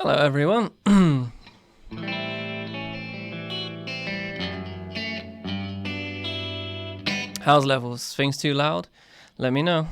Hello, everyone. How's levels? Things too loud? Let me know.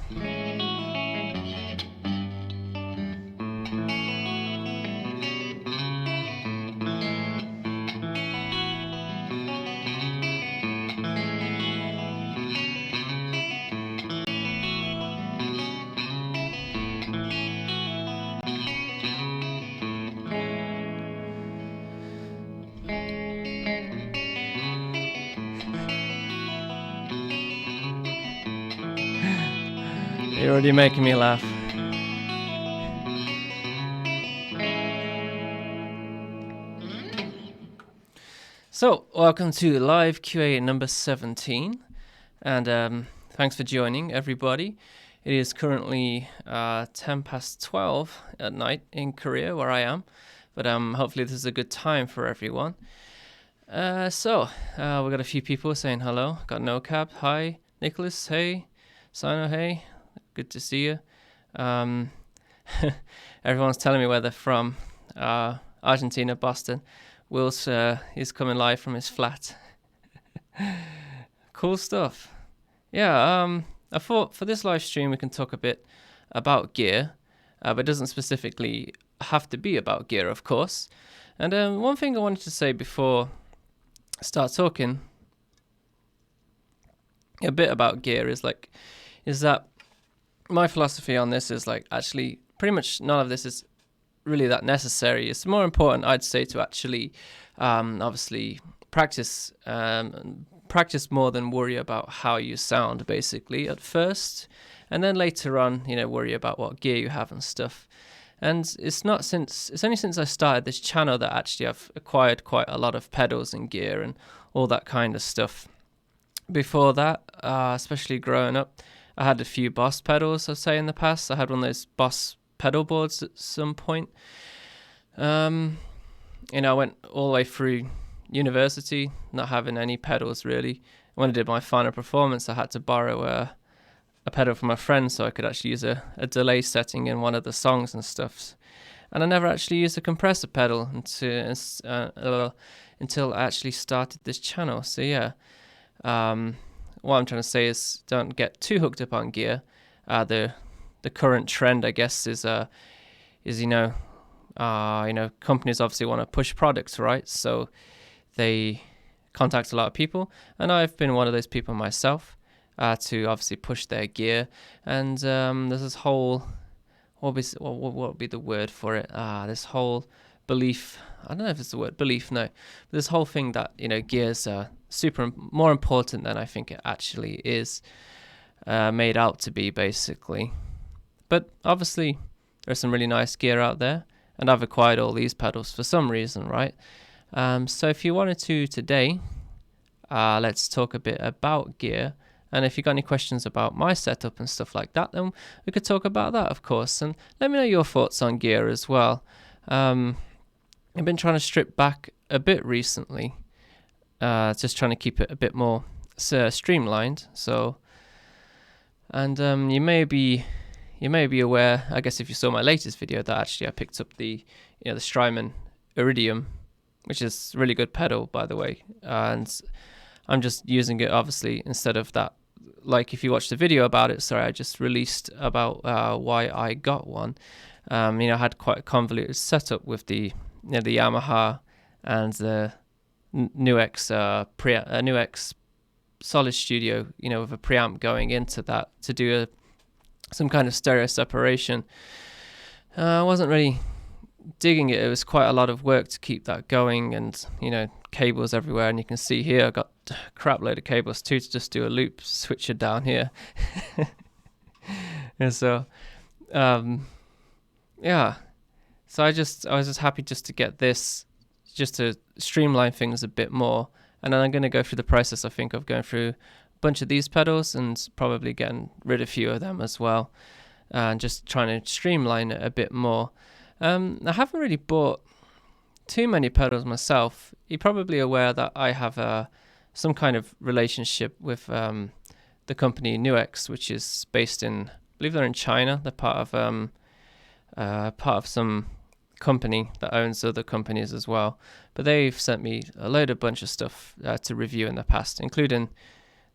You're already making me laugh. So, welcome to live QA number 17, and thanks for joining, everybody. It is currently 10 past 12 at night in Korea, where I am, but hopefully this is a good time for everyone. We've got a few people saying hello. Got NoCap, hi. Nicholas, hey. Sino, hey. Good to see you. Everyone's telling me where they're from. Argentina, Boston. Will's is coming live from his flat. Cool stuff. Yeah, I thought for this live stream we can talk a bit about gear, but it doesn't specifically have to be about gear, of course. And one thing I wanted to say before I start talking a bit about gear is that my philosophy on this is actually pretty much none of this is really that necessary. It's more important, I'd say, to actually obviously practice more than worry about how you sound, basically, at first, and then later on, worry about what gear you have and stuff. And it's only since I started this channel that actually I've acquired quite a lot of pedals and gear and all that kind of stuff. Before that, especially growing up, I had a few Boss pedals, I'd say, in the past. I had one of those Boss pedal boards at some point. I went all the way through university, not having any pedals, really. When I did my final performance, I had to borrow a pedal from a friend so I could actually use a delay setting in one of the songs and stuff. And I never actually used a compressor pedal until I actually started this channel. So yeah, what I'm trying to say is don't get too hooked up on gear. The current trend, I guess, is companies obviously want to push products, right? So they contact a lot of people, and I've been one of those people myself to obviously push their gear. And there's this whole what would be the word for it? This whole belief. I don't know if it's the word belief. No, but this whole thing that gears are more important than I think it actually is made out to be, basically. But obviously, there's some really nice gear out there, and I've acquired all these pedals for some reason, right? So if you wanted to today, let's talk a bit about gear. And if you've got any questions about my setup and stuff like that, then we could talk about that, of course. And let me know your thoughts on gear as well. I've been trying to strip back a bit recently, just trying to keep it a bit more streamlined. So, and you may be aware, I guess, if you saw my latest video, that actually I picked up the Strymon Iridium, which is a really good pedal, by the way, and I'm just using it obviously instead of that. Like if you watch the video about it, I just released about why I got one. I had quite a convoluted setup with the Yamaha and the NUX NUX Solid Studio, with a preamp going into that to do some kind of stereo separation. I wasn't really digging it. It was quite a lot of work to keep that going, and cables everywhere. And you can see here I got a crap load of cables too to just do a loop switcher down here. And so so I was just happy just to get this, just to streamline things a bit more. And then I'm going to go through the process, I think, of going through a bunch of these pedals and probably getting rid of a few of them as well, and just trying to streamline it a bit more. I haven't really bought too many pedals myself. You're probably aware that I have some kind of relationship with the company NUX, which is based in, I believe they're in China. They're part of some company that owns other companies as well, but they've sent me a bunch of stuff to review in the past, including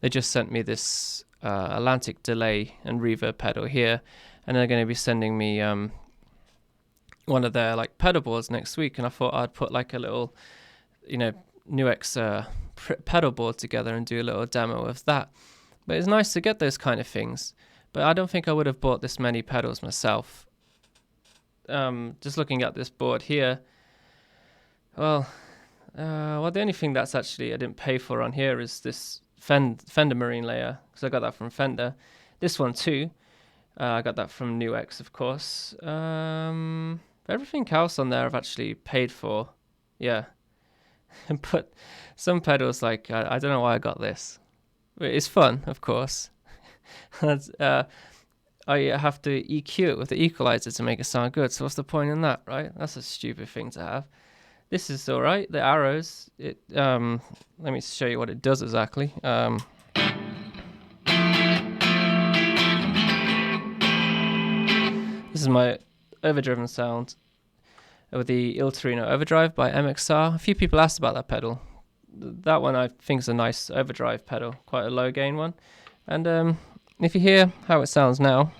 they just sent me this Atlantic delay and reverb pedal here, and they're going to be sending me one of their like pedal boards next week, and I thought I'd put like a little, NUX pedal board together and do a little demo of that. But it's nice to get those kind of things, but I don't think I would have bought this many pedals myself. Just looking at this board here, the only thing that's actually I didn't pay for on here is this Fender Marine layer, because I got that from Fender. This one too, I got that from NUX, of course. Everything else on there I've actually paid for, yeah. But some pedals, like I don't know why I got this. It's fun, of course. I have to EQ it with the equalizer to make it sound good. So what's the point in that, right? That's a stupid thing to have. This is all right. The arrows. Let me show you what it does exactly. This is my overdriven sound with the Il Torino Overdrive by MXR. A few people asked about that pedal. That one I think is a nice overdrive pedal, quite a low gain one. And if you hear how it sounds now,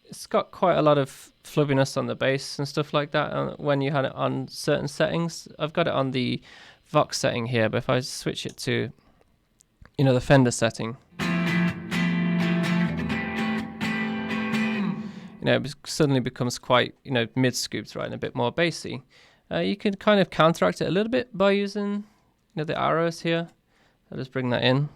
it's got quite a lot of flubbiness on the bass and stuff like that when you had it on certain settings. I've got it on the Vox setting here, but if I switch it to, the Fender setting, it suddenly becomes quite, mid-scooped, right, and a bit more bassy. You can kind of counteract it a little bit by using, the arrows here. I'll just bring that in.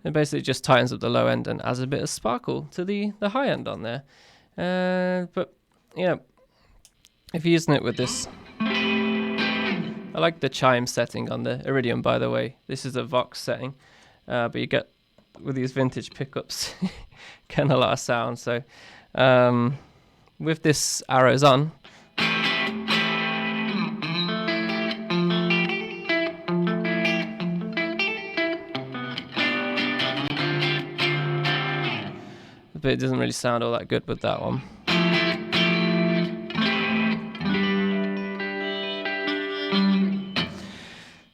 It basically just tightens up the low end and adds a bit of sparkle to the high end on there. But yeah, if you're using it with this, I like the chime setting on the Iridium, by the way. This is a Vox setting, but you get, with these vintage pickups, getting a lot of sound. So with this arrows on, but it doesn't really sound all that good with that one.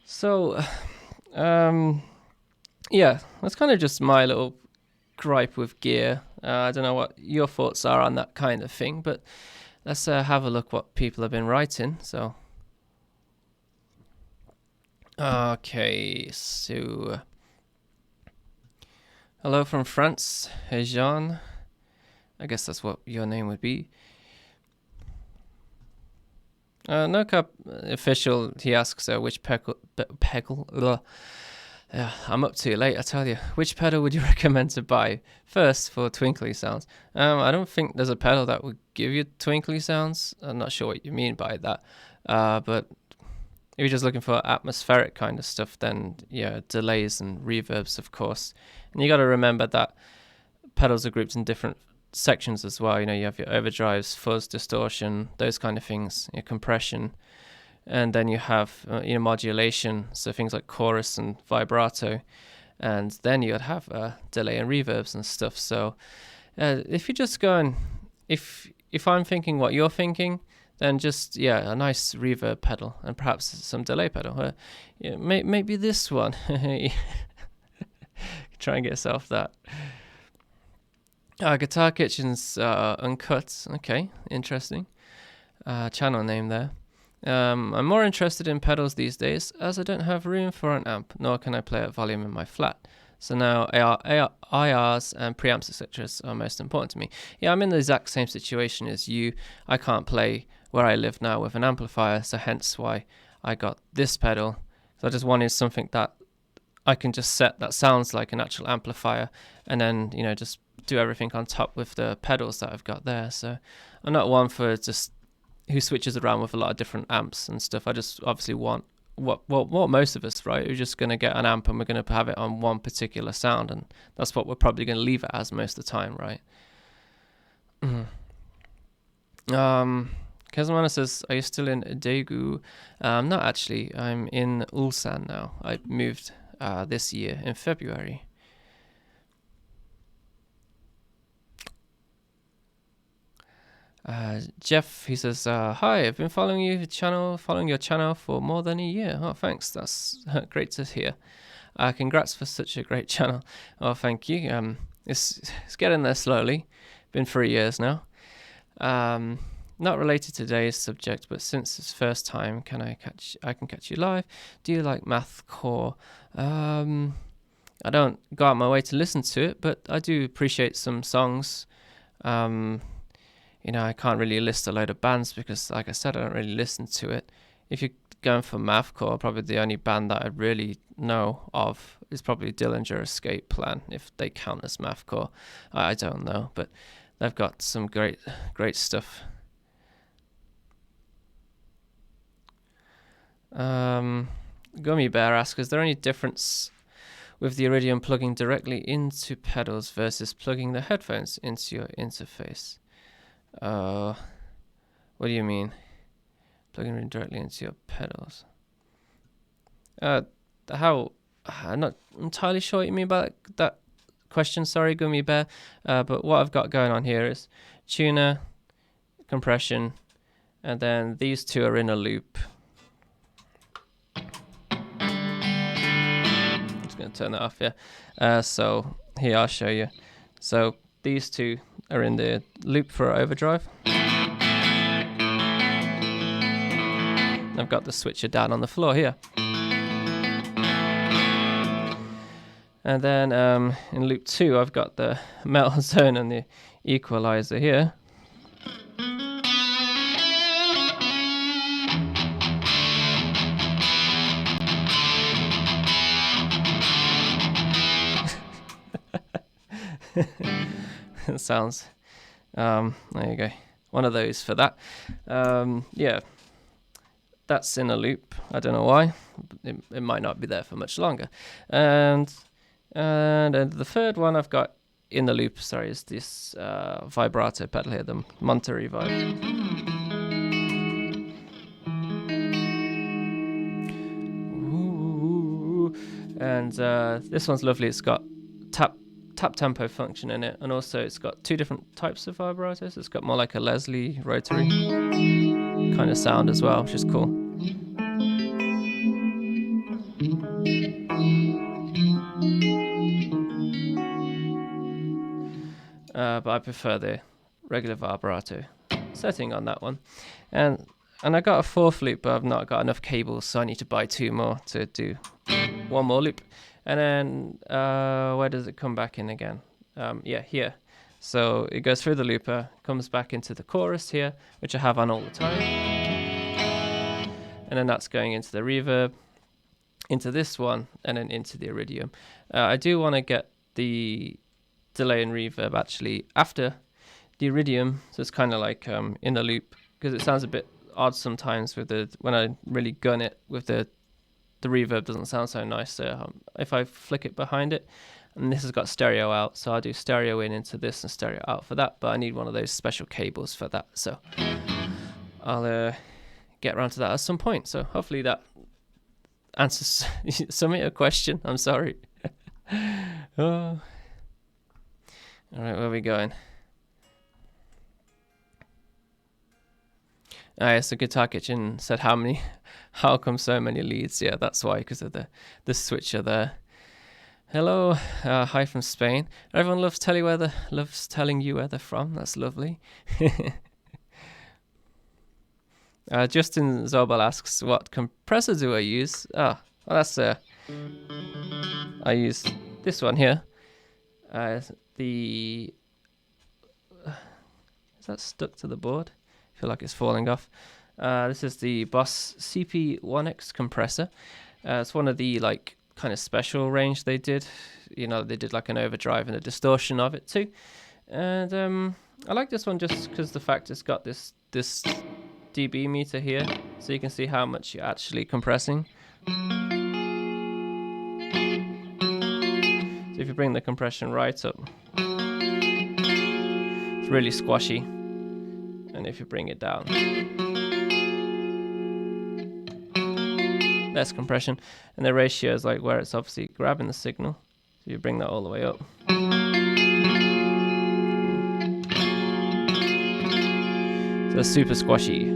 So, yeah, that's kind of just my little gripe with gear. I don't know what your thoughts are on that kind of thing, but let's have a look what people have been writing. So, okay, so hello from France, hey Jean. I guess that's what your name would be. No Cup official, he asks which pedal. I'm up too late, I tell you. Which pedal would you recommend to buy? First, for twinkly sounds. I don't think there's a pedal that would give you twinkly sounds. I'm not sure what you mean by that. But if you're just looking for atmospheric kind of stuff, then yeah, delays and reverbs, of course. And you got to remember that pedals are grouped in different sections as well. You have your overdrives, fuzz, distortion, those kind of things, your compression, and then you have modulation, so things like chorus and vibrato, and then you'd have delay and reverbs and stuff. So if you're just going, if I'm thinking what you're thinking, then just a nice reverb pedal and perhaps some delay pedal. Maybe this one. Try and get yourself that. Guitar Kitchen's Uncut. Okay, interesting. Channel name there. I'm more interested in pedals these days, as I don't have room for an amp, nor can I play at volume in my flat. So now IRs and preamps, etc. are most important to me. Yeah, I'm in the exact same situation as you. I can't play where I live now with an amplifier, so hence why I got this pedal. So I just wanted something that I can just set that sounds like an actual amplifier, and then just do everything on top with the pedals that I've got there. So I'm not one for just who switches around with a lot of different amps and stuff. I just obviously want what most of us, right? We're just going to get an amp and we're going to have it on one particular sound, and that's what we're probably going to leave it as most of the time, right? Kazamana says, are you still in Daegu? Not actually. I'm in Ulsan now. I moved this year in February. Jeff, he says, hi, I've been following your channel for more than a year. Oh, thanks. That's great to hear. Congrats for such a great channel. Oh, thank you. It's getting there slowly. Been 3 years now. Not related to today's subject, but since it's first time, I can catch you live. Do you like mathcore? I don't go out my way to listen to it, but I do appreciate some songs. I can't really list a load of bands because, like I said, I don't really listen to it. If you're going for mathcore, probably the only band that I really know of is probably Dillinger Escape Plan, if they count as mathcore. I don't know, but they've got some great stuff. Gummy Bear asks, is there any difference with the Iridium plugging directly into pedals versus plugging the headphones into your interface? What do you mean? Plugging it directly into your pedals? I'm not entirely sure what you mean by that question. Sorry, Gummy Bear. But what I've got going on here is tuner, compression, and then these two are in a loop. I'm just going to turn that off, yeah. So here, I'll show you. So these two are in the loop for overdrive. I've got the switcher down on the floor here. And then in loop 2, I've got the metal zone and the equalizer here. It sounds, there you go, one of those for that. Yeah, that's in a loop. I don't know why. It might not be there for much longer. And the third one I've got in the loop, is this vibrato pedal here, the Monterey Vibe. And this one's lovely. It's got tap tempo function in it, and also it's got two different types of vibrators. It's got more like a Leslie rotary kind of sound as well, which is cool. But I prefer the regular vibrato setting on that one. And I got a fourth loop, but I've not got enough cables, so I need to buy 2 more to do one more loop. And then where does it come back in again? Yeah, here. So it goes through the looper, comes back into the chorus here, which I have on all the time. And then that's going into the reverb, into this one, and then into the Iridium. I do want to get the delay and reverb actually after the Iridium, so it's kind of like in the loop, because it sounds a bit odd sometimes with when I really gun it with the reverb doesn't sound so nice. So if I flick it behind it, and this has got stereo out, so I'll do stereo in into this and stereo out for that, but I need one of those special cables for that, so I'll get around to that at some point. So hopefully that answers some of your question. I'm sorry. Oh. All right, where are we going? So Guitar Kitchen said how come so many leads? Yeah, that's why, because of the switcher there. Hello, hi from Spain. Everyone loves telling you where they're from. That's lovely. Justin Zobel asks, what compressor do I use? Well, that's I use this one here. Is that stuck to the board? I feel like it's falling off. This is the Boss CP1X compressor. It's one of the kind of special range they did. They did like an overdrive and a distortion of it too. And I like this one just because the fact it's got this dB meter here, so you can see how much you're actually compressing. So if you bring the compression right up, it's really squashy. And if you bring it down, less compression. And the ratio is like where it's obviously grabbing the signal. So you bring that all the way up. So it's super squashy.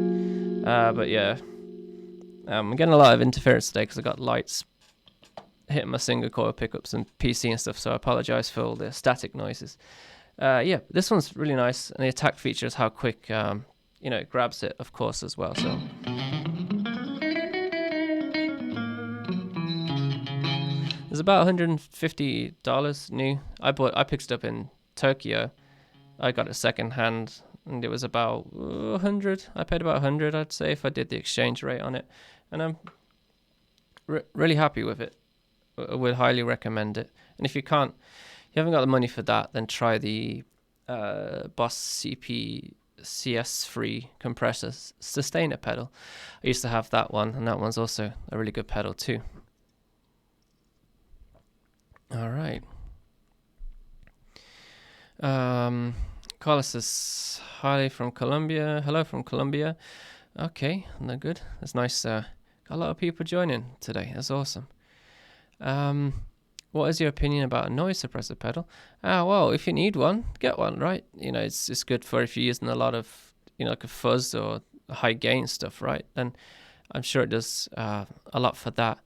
But yeah, I'm getting a lot of interference today because I got lights hitting my single coil pickups and PC and stuff, so I apologize for all the static noises. Yeah, this one's really nice, and the attack feature is how quick it grabs it, of course, as well. So it's about $150 new. I picked it up in Tokyo. I got it second hand, and it was about 100. I paid about 100, I'd say, if I did the exchange rate on it, and I'm really happy with it. I would highly recommend it. And if you haven't got the money for that, then try the Boss CP CS3 compressor sustainer pedal. I used to have that one, and that one's also a really good pedal too. All right. Carlos says hi from Colombia. Hello from Colombia. Okay, no good. That's nice. Got a lot of people joining today. That's awesome. What is your opinion about a noise suppressor pedal? Well, if you need one, get one, right? It's good for if you're using a lot of, like a fuzz or high gain stuff, right? Then I'm sure it does a lot for that.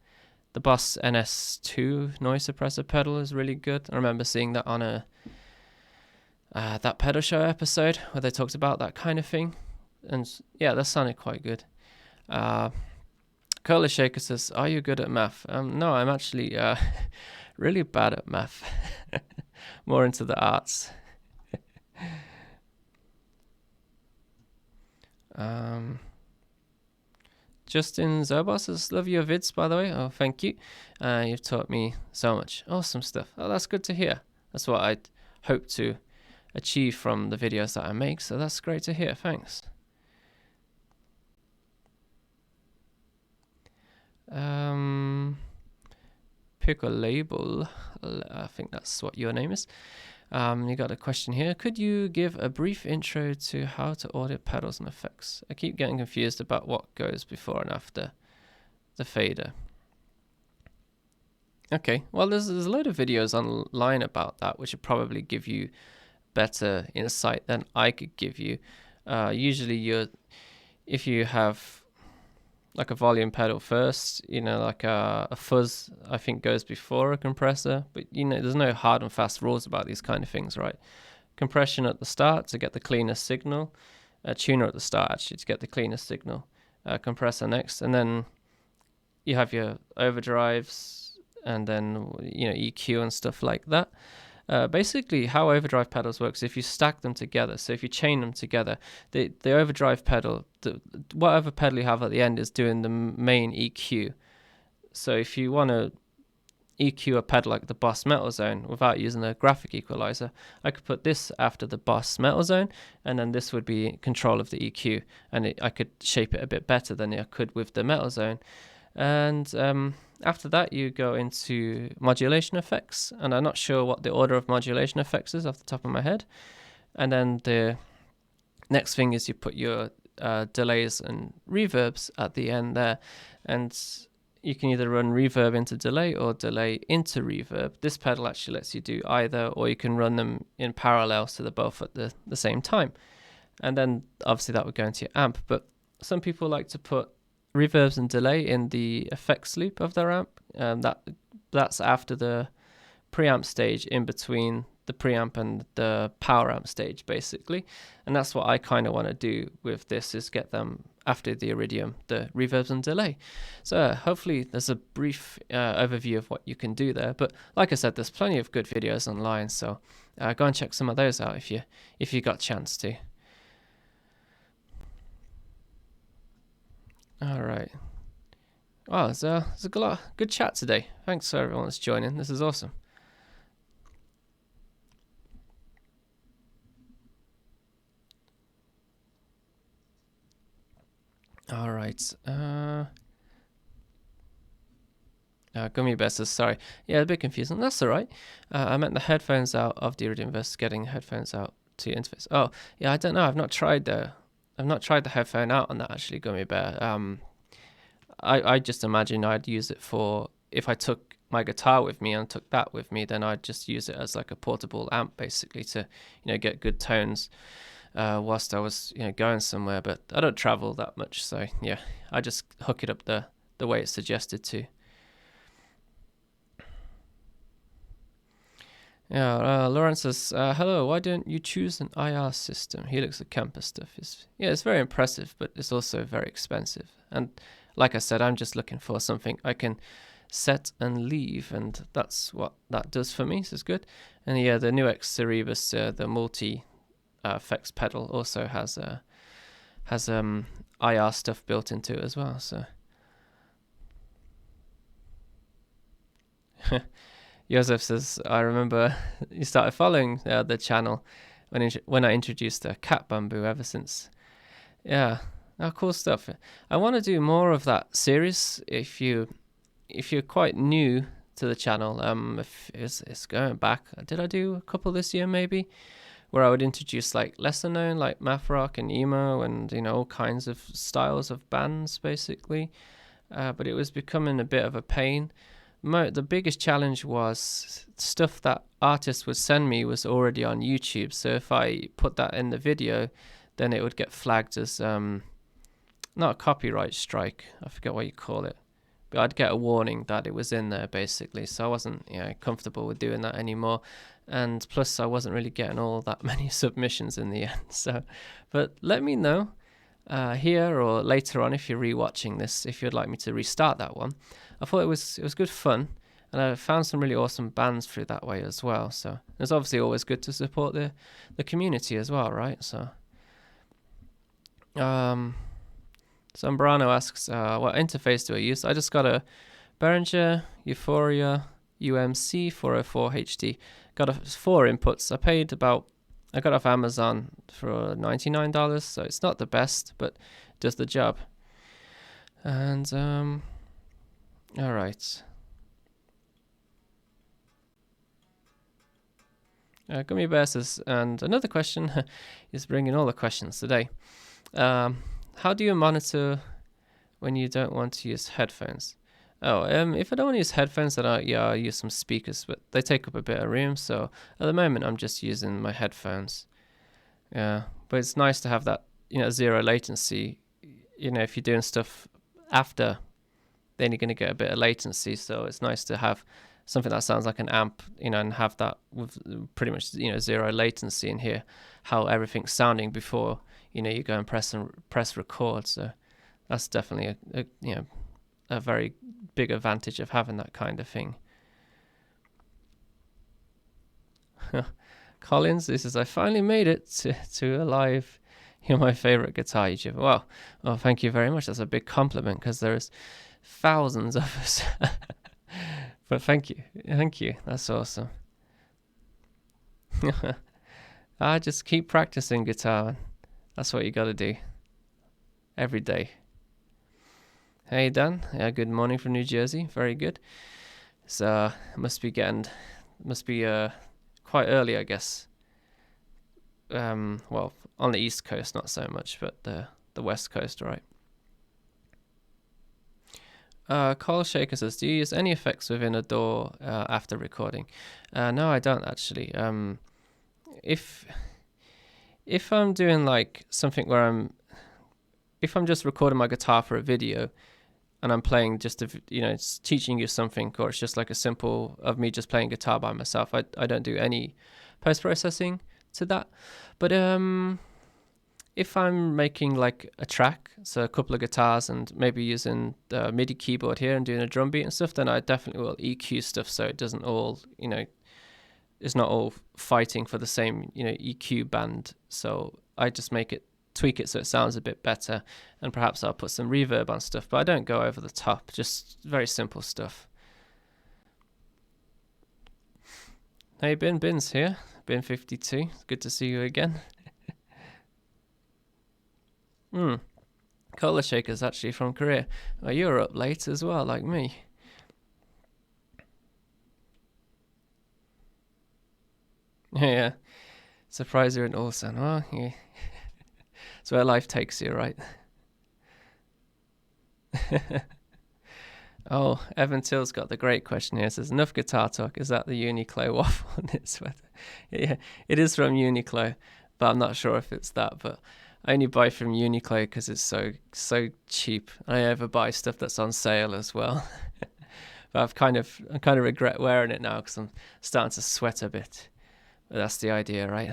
The Boss NS2 noise suppressor pedal is really good. I remember seeing that on that pedal show episode where they talked about that kind of thing. And yeah, that sounded quite good. Curler Shaker says, are you good at math? No, I'm actually really bad at math. More into the arts. Justin Zobos says, love your vids, by the way. Oh, thank you. You've taught me so much. Awesome stuff. Oh, that's good to hear. That's what I hope to achieve from the videos that I make. So that's great to hear. Thanks. Pick a label. I think that's what your name is. You got a question here. Could you give a brief intro to how to audit pedals and effects? I keep getting confused about what goes before and after the fader. Okay, well, there's a load of videos online about that, which would probably give you better insight than I could give you. Usually, if you have like a volume pedal first, like a fuzz, I think goes before a compressor, but there's no hard and fast rules about these kind of things, right? Compression at the start to get the cleanest signal, tuner at the start actually to get the cleanest signal, compressor next, and then you have your overdrives, and then EQ and stuff like that. Basically, how overdrive pedals works, if you stack them together, so if you chain them together, the overdrive pedal, whatever pedal you have at the end is doing the main EQ. So if you want to EQ a pedal like the Boss Metal Zone without using a graphic equalizer, I could put this after the Boss Metal Zone, and then this would be control of the EQ, and I could shape it a bit better than I could with the Metal Zone. And after that, you go into modulation effects, and I'm not sure what the order of modulation effects is off the top of my head. And then the next thing is you put your delays and reverbs at the end there, and you can either run reverb into delay or delay into reverb. This pedal actually lets you do either, or you can run them in parallel so they're both at the same time. And then obviously that would go into your amp, but some people like to put reverbs and delay in the effects loop of their amp. That's after the preamp stage, in between the preamp and the power amp stage, basically. And that's what I kind of want to do with this, is get them after the Iridium, the reverbs and delay. So hopefully there's a brief overview of what you can do there. But like I said, there's plenty of good videos online, so go and check some of those out if you got a chance to. All right. Wow, there's a good chat today. Thanks for everyone that's joining. This is awesome. All right. Gummy Bear says, sorry. Yeah, a bit confusing. That's all right. I meant the headphones out of the Iridium versus getting headphones out to your interface. Oh, yeah, I don't know. I've not tried I've not tried the headphone out on that actually, Gummy Bear. I just imagine I'd use it for if I took my guitar with me and took that with me, then I'd just use it as like a portable amp basically to, get good tones whilst I was, going somewhere. But I don't travel that much, so yeah, I just hook it up the way it's suggested to. Yeah, Lawrence says, hello, why don't you choose an IR system? He looks at campus stuff. It's very impressive, but it's also very expensive. And like I said, I'm just looking for something I can set and leave, and that's what that does for me, so it's good. And yeah, the NUX Cerebus, the multi effects pedal also has IR stuff built into it as well, so. Joseph says, I remember you started following the channel when I introduced Cat Bamboo ever since. Yeah, cool stuff. I want to do more of that series. If you're quite new to the channel, if it's going back, did I do a couple this year maybe? Where I would introduce like lesser known, like math rock and emo, and all kinds of styles of bands basically. But it was becoming a bit of a pain. The biggest challenge was stuff that artists would send me was already on YouTube. So if I put that in the video, then it would get flagged as not a copyright strike. I forget what you call it, but I'd get a warning that it was in there basically. So I wasn't comfortable with doing that anymore. And plus, I wasn't really getting all that many submissions in the end. So, but let me know here or later on if you're rewatching this, if you'd like me to restart that one. I thought it was good fun, and I found some really awesome bands through that way as well. So it's obviously always good to support the community as well, right? So Zambrano asks, what interface do I use? I just got a Behringer Euphoria UMC 404 HD. Got 4 inputs. I got off Amazon for $99, so it's not the best, but it does the job. And all right. Gummy Bear says, and another question is bringing all the questions today. How do you monitor when you don't want to use headphones? If I don't want to use headphones, then I use some speakers, but they take up a bit of room. So at the moment, I'm just using my headphones. Yeah, but it's nice to have that, zero latency. If you're doing stuff after, then you're going to get a bit of latency. So it's nice to have something that sounds like an amp, and have that with pretty much, zero latency and hear how everything's sounding before, you go and press record. So that's definitely a very big advantage of having that kind of thing. Collins, this is, I finally made it to a live. You're my favorite guitar YouTuber. Well, thank you very much. That's a big compliment because there's thousands of us. But thank you. That's awesome. I just keep practicing guitar. That's what you got to do every day. Hey Dan, good morning from New Jersey. Very good. So must be quite early, I guess. Well, on the East Coast, not so much, but the West Coast, right? Carl Shaker says, do you use any effects within a DAW after recording? No, I don't actually. If I'm doing like something where if I'm just recording my guitar for a video, and I'm playing just it's teaching you something, or it's just like a simple of me just playing guitar by myself. I don't do any post-processing to that. But if I'm making like a track, so a couple of guitars and maybe using the MIDI keyboard here and doing a drum beat and stuff, then I definitely will EQ stuff so it doesn't all, it's not all fighting for the same, EQ band. So I just tweak it so it sounds a bit better, and perhaps I'll put some reverb on stuff, but I don't go over the top, just very simple stuff. Hey Bin's here, Bin52, good to see you again. Cola Shaker's actually from Korea. Well, you're up late as well, like me. Yeah. Surprised you're in Ulsan. Well, yeah. It's where life takes you, right? Oh, Evan Till's got the great question here. It says, enough guitar talk. Is that the Uniqlo waffle knit sweater? Yeah, it is from Uniqlo, but I'm not sure if it's that. But I only buy from Uniqlo because it's so cheap. I ever buy stuff that's on sale as well. But I kind of regret wearing it now because I'm starting to sweat a bit. But that's the idea, right?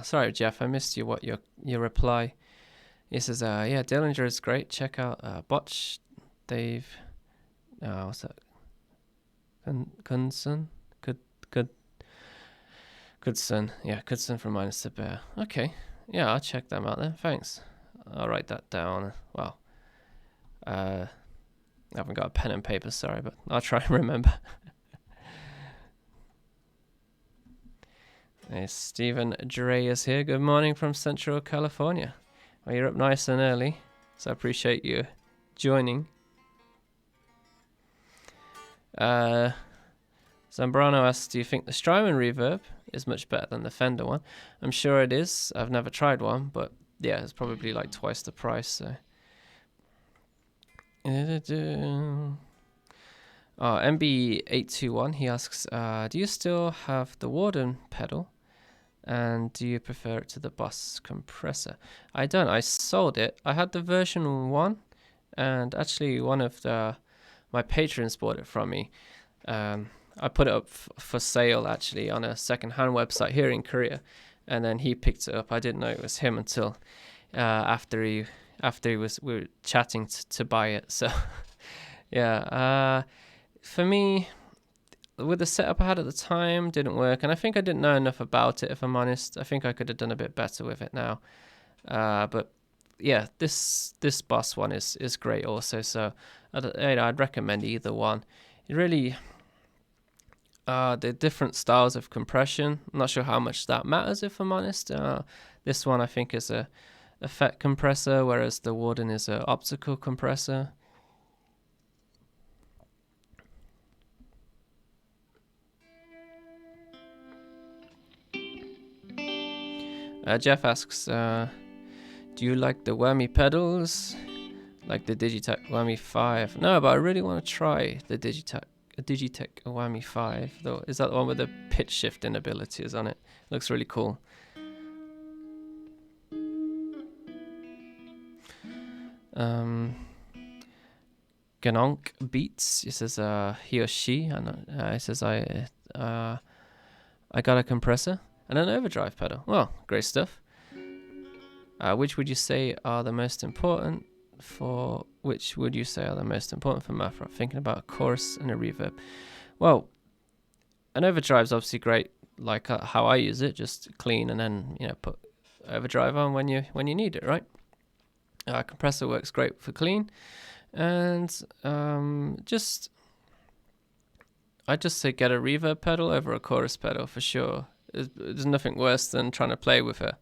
Sorry, Jeff, I missed your reply. He says, yeah, Dillinger is great. Check out Botch, Dave. What's that? Kunson? Goodson. Yeah, Goodson from Minus the Bear. Okay. Yeah, I'll check them out then. Thanks. I'll write that down. Well, I haven't got a pen and paper, sorry, but I'll try and remember. Hey, Stephen Dre is here. Good morning from Central California. Well, you're up nice and early, so I appreciate you joining. Zambrano asks, do you think the Strymon reverb is much better than the Fender one? I'm sure it is. I've never tried one, but yeah, it's probably like twice the price. So. MB821, he asks, do you still have the Warden pedal? And do you prefer it to the Boss compressor? I don't. I sold it. I had the version 1, and actually one of my patrons bought it from me. I put it up for sale actually on a second-hand website here in Korea, and then he picked it up. I didn't know it was him until after we were chatting to buy it. So yeah, for me, with the setup I had at the time, didn't work, and I think I didn't know enough about it, if I'm honest. I think I could have done a bit better with it now. But yeah, this Boss one is great also. So I'd recommend either one. It really, the different styles of compression, I'm not sure how much that matters, if I'm honest. This one I think is a FET compressor, whereas the Warden is an optical compressor. Jeff asks, do you like the whammy pedals? Like the Digitech Whammy 5? No, but I really want to try the Digitech Whammy 5. Though, is that the one with the pitch shifting abilities on it? Looks really cool. Ganonk Beats, he says he or she, he says I got a compressor and an overdrive pedal. Well, great stuff. Which would you say are the most important for math rock? Thinking about a chorus and a reverb. Well, an overdrive's obviously great, like how I use it, just clean and then put overdrive on when you need it, right? Compressor works great for clean, and I'd just say get a reverb pedal over a chorus pedal for sure. There's nothing worse than trying to play with a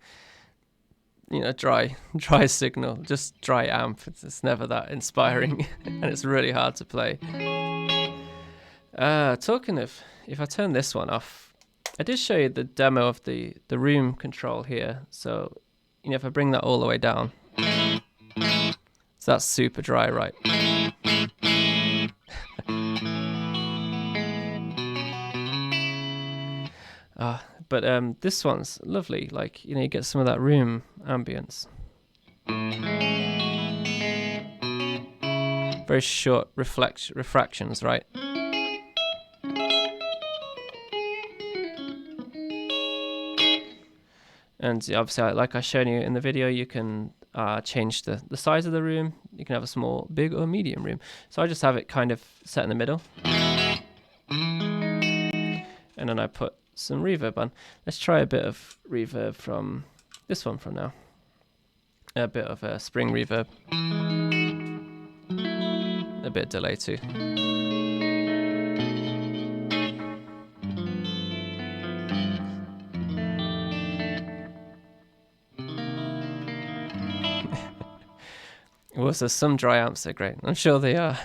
dry signal, just dry amp. It's never that inspiring, and it's really hard to play. Talking of, if I turn this one off, I did show you the demo of the room control here. So if I bring that all the way down, so that's super dry, right? But this one's lovely. Like, you get some of that room ambience. Very short refractions, right? And obviously, like I showed you in the video, you can change the size of the room. You can have a small, big, or medium room. So I just have it kind of set in the middle. And then I put some reverb on. Let's try a bit of reverb from this one from now. A bit of spring reverb. A bit of delay too. Well, so some dry amps are great. I'm sure they are.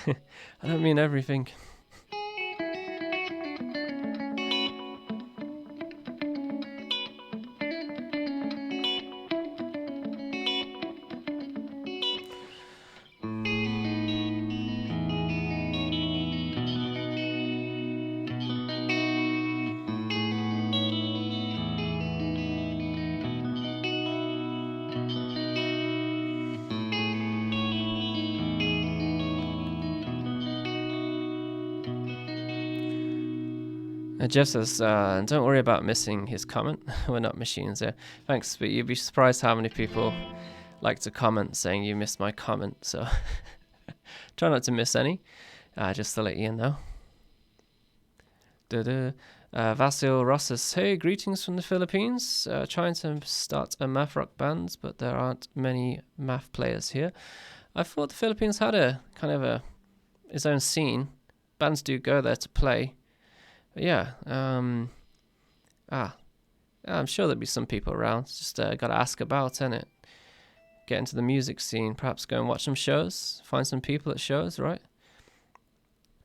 I don't mean everything. Jeff says, don't worry about missing his comment. We're not machines here. Thanks, but you'd be surprised how many people like to comment saying you missed my comment. So try not to miss any, just to let you know. Vasil Ross says, hey, greetings from the Philippines. Trying to start a math rock band, but there aren't many math players here. I thought the Philippines had a kind of its own scene. Bands do go there to play. But yeah, I'm sure there'll be some people around. Just got to ask about, innit? Get into the music scene. Perhaps go and watch some shows. Find some people at shows, right?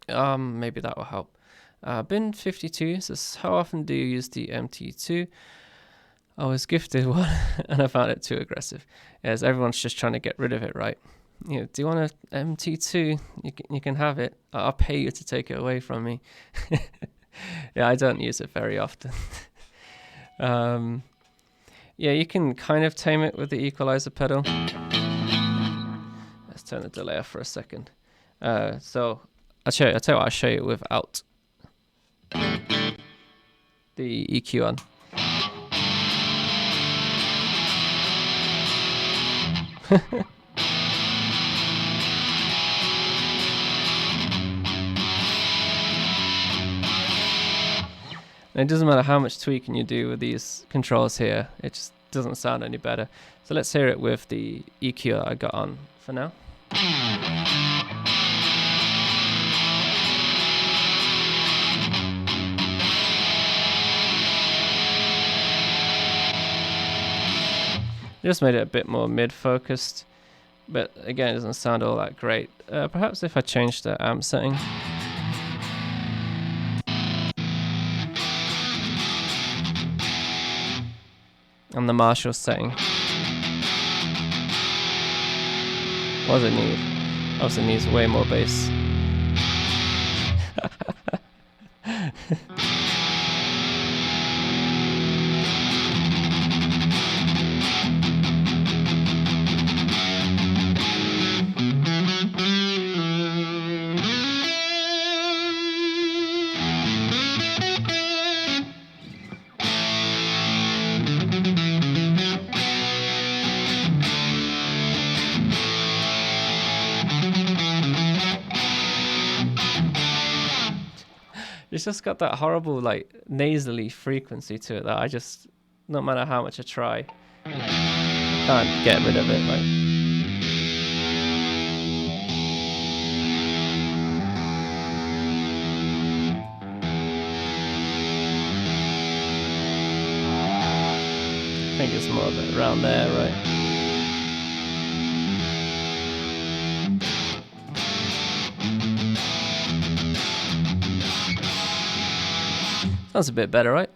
Maybe that will help. Bin52 says, how often do you use the MT2? I was gifted one and I found it too aggressive. As everyone's just trying to get rid of it, right? You know, do you want an MT2? You can have it. I'll pay you to take it away from me. Yeah, I don't use it very often. Yeah, you can kind of tame it with the equalizer pedal. Let's turn the delay off for a second. So I'll tell you what, I'll show you without the EQ on. And it doesn't matter how much tweaking you do with these controls here, it just doesn't sound any better. So let's hear it with the EQ that I got on for now. Just made it a bit more mid-focused, but again, it doesn't sound all that great. Perhaps if I change the amp setting. And the Marshall setting. What does it need? Obviously it needs way more bass. It's just got that horrible, like, nasally frequency to it that I just, no matter how much I try, can't get rid of it. Like, I think it's more of it around there, right? Sounds a bit better, right?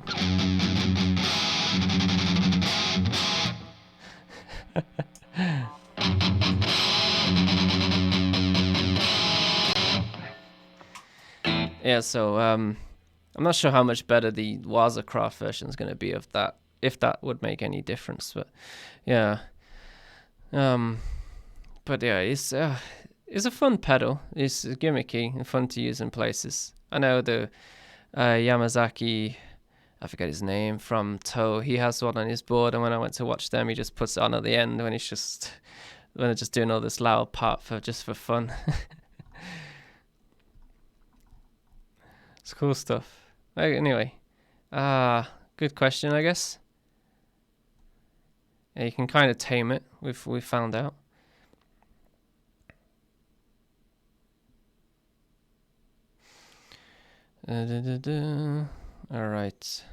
Yeah, so I'm not sure how much better the Wazacraft version is going to be of that, if that would make any difference. But yeah, it's a fun pedal. It's gimmicky and fun to use in places. I know the Yamazaki, I forget his name, from Toe, he has one on his board, and when I went to watch them, he just puts it on at the end when they're just doing all this loud part for fun. It's cool stuff. Anyway, good question, I guess. Yeah, you can kind of tame it. We found out. All right.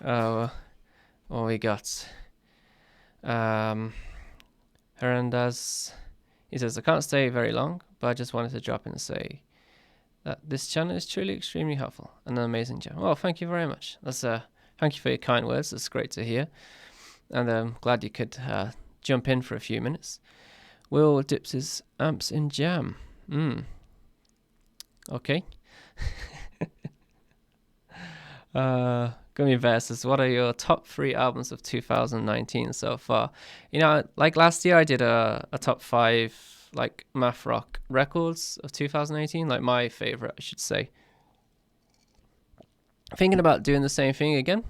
Oh. Or we got Hernandez. He says, I can't stay very long, but I just wanted to drop in and say that this channel is truly extremely helpful and an amazing channel. Well, thank you very much. Thank you for your kind words. That's great to hear. And I'm glad you could jump in for a few minutes. Will dips his amps in jam. Okay. Gummy Bear says, what are your top 3 albums of 2019 so far? Like last year I did a top 5 like math rock records of 2018, like my favorite, I should say. Thinking about doing the same thing again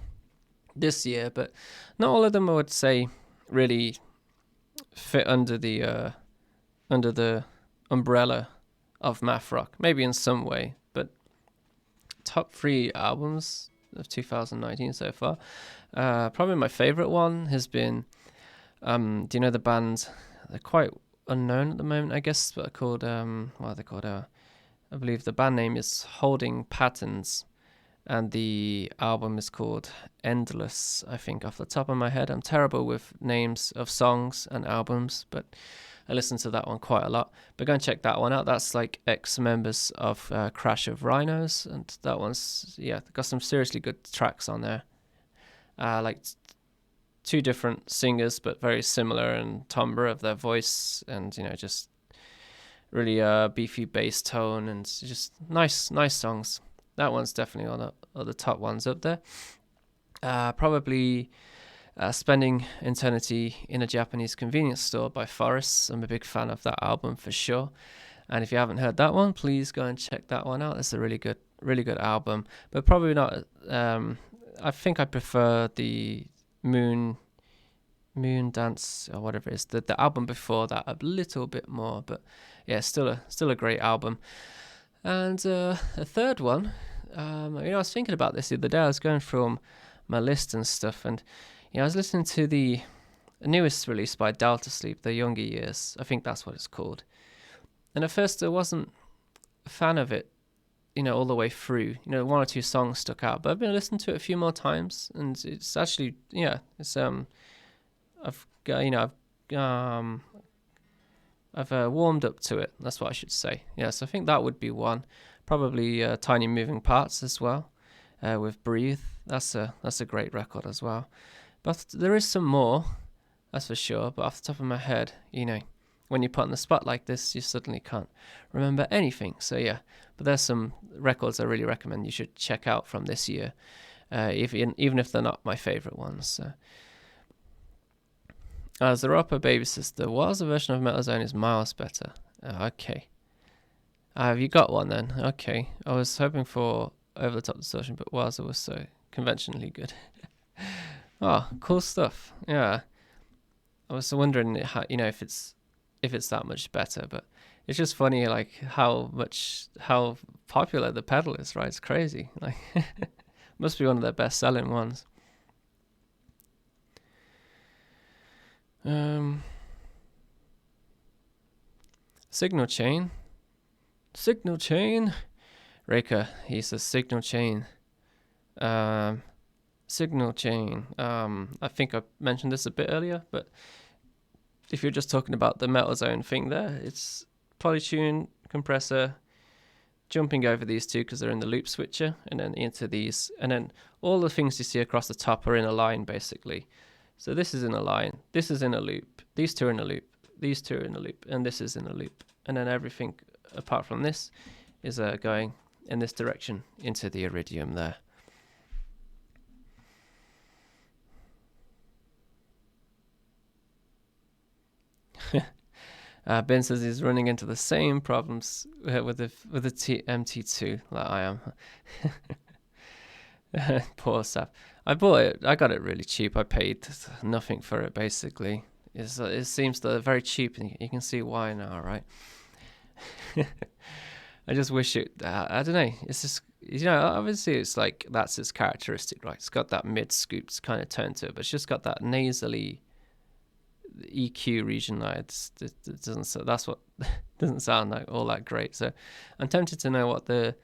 this year, but not all of them I would say really fit under the umbrella of math rock. Maybe in some way, but top 3 albums of 2019 so far. Probably my favorite one has been, do you know the band? They're quite unknown at the moment, I guess, but called what are they called? I believe the band name is Holding Patterns, and the album is called Endless, I think, off the top of my head. I'm terrible with names of songs and albums, but I listen to that one quite a lot. But go and check that one out. That's like ex-members of Crash of Rhinos, and that one's, got some seriously good tracks on there. Like 2 different singers, but very similar in timbre of their voice, and just really beefy bass tone, and just nice songs. That one's definitely on the top ones up there. Probably Spending Eternity in a Japanese Convenience Store by Forrest. I'm a big fan of that album for sure. And if you haven't heard that one, please go and check that one out. It's a really good album. But probably not. I think I prefer the Moon Dance or whatever it is. The album before that a little bit more. But yeah, still a great album. And a third one. I was thinking about this the other day. I was going through my list and stuff, and I was listening to the newest release by Delta Sleep, The Younger Years. I think that's what it's called. And at first I wasn't a fan of it, all the way through. 1 or 2 songs stuck out. But I've been listening to it a few more times, and it's actually, it's I've warmed up to it. That's what I should say. So I think that would be one. Probably Tiny Moving Parts as well, with Breathe. That's a great record as well. But there is some more, that's for sure. But off the top of my head, when you're put on the spot like this, you suddenly can't remember anything. So yeah, but there's some records I really recommend you should check out from this year, even if they're not my favorite ones. So. Zeropa Baby Sister, was a version of Metal Zone is miles better. Okay. Have you got one then? Okay. I was hoping for Over the Top Distortion, but Waza was so conventionally good. Oh, cool stuff. Yeah. I was wondering how, if it's that much better, but it's just funny like how popular the pedal is, right? It's crazy. Like must be one of their best selling ones. Signal Chain. Reka, he says Signal Chain. Signal Chain. I think I mentioned this a bit earlier, but if you're just talking about the Metal Zone thing there, it's Polytune, compressor, jumping over these 2 because they're in the loop switcher, and then into these, and then all the things you see across the top are in a line basically. So this is in a line, this is in a loop, these 2 are in a loop, these 2 are in a loop, and this is in a loop, and then everything apart from this is going in this direction into the iridium there. Ben says he's running into the same problems with the MT2 like I am. Poor sap. I got it really cheap. I paid nothing for it basically. It seems that very cheap, and you can see why now, right? I just wish it. I don't know. It's just obviously it's like that's its characteristic, right? It's got that mid scooped kind of tone to it, but it's just got that nasally EQ region. It doesn't. That's what doesn't sound like all that great. So I'm tempted to know what the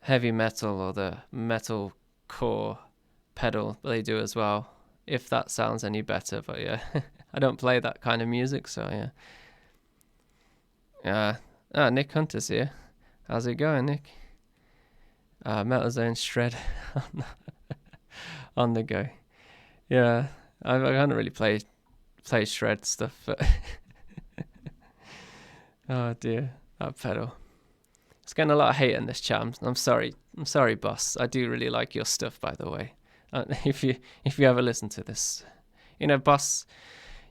heavy metal or the metal core pedal they do as well if that sounds any better. But yeah, I don't play that kind of music, so yeah. Nick Hunter's here. How's it going, Nick? Metal Zone Shred on the go. Yeah, I can't really play Shred stuff, but oh dear, that pedal. It's getting a lot of hate in this chat. I'm sorry, boss. I do really like your stuff, by the way. If you ever listen to this, boss.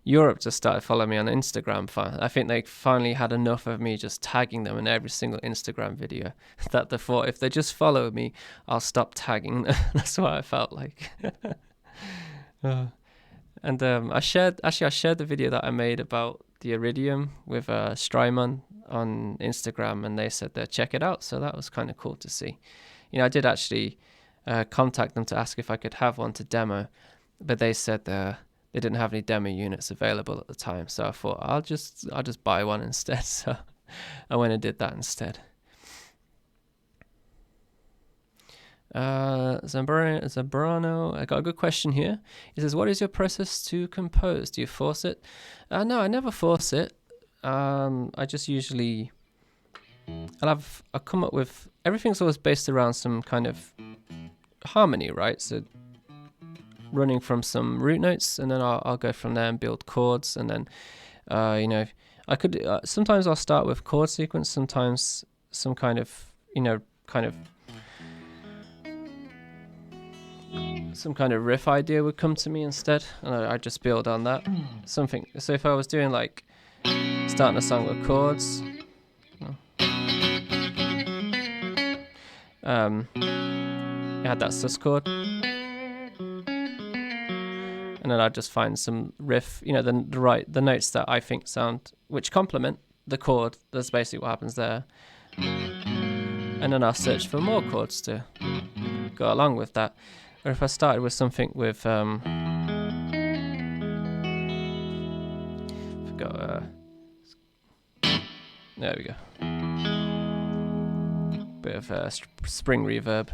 Europe just started following me on Instagram. I think they finally had enough of me just tagging them in every single Instagram video that they thought if they just follow me, I'll stop tagging them. That's what I felt like. And I shared the video that I made about the Iridium with Strymon on Instagram, and they said they'd check it out. So that was kind of cool to see. I did actually contact them to ask if I could have one to demo, but they said they didn't have any demo units available at the time, so I thought I'll just buy one instead. So I went and did that instead. Zambrano, I got a good question here. He says, what is your process to compose? Do you force it? No, I never force it. I just usually I'll come up with, everything's always based around some kind of harmony, right? So running from some root notes, and then I'll go from there and build chords, and then I could sometimes I'll start with chord sequence, sometimes some kind of some kind of riff idea would come to me instead, and I just build on that. Something. So if I was doing like starting a song with chords, I had that sus chord, and then I'd just find some riff, the notes that I think sound, which complement the chord. That's basically what happens there. And then I'll search for more chords to go along with that. Or if I started with something with, there we go. Bit of spring reverb.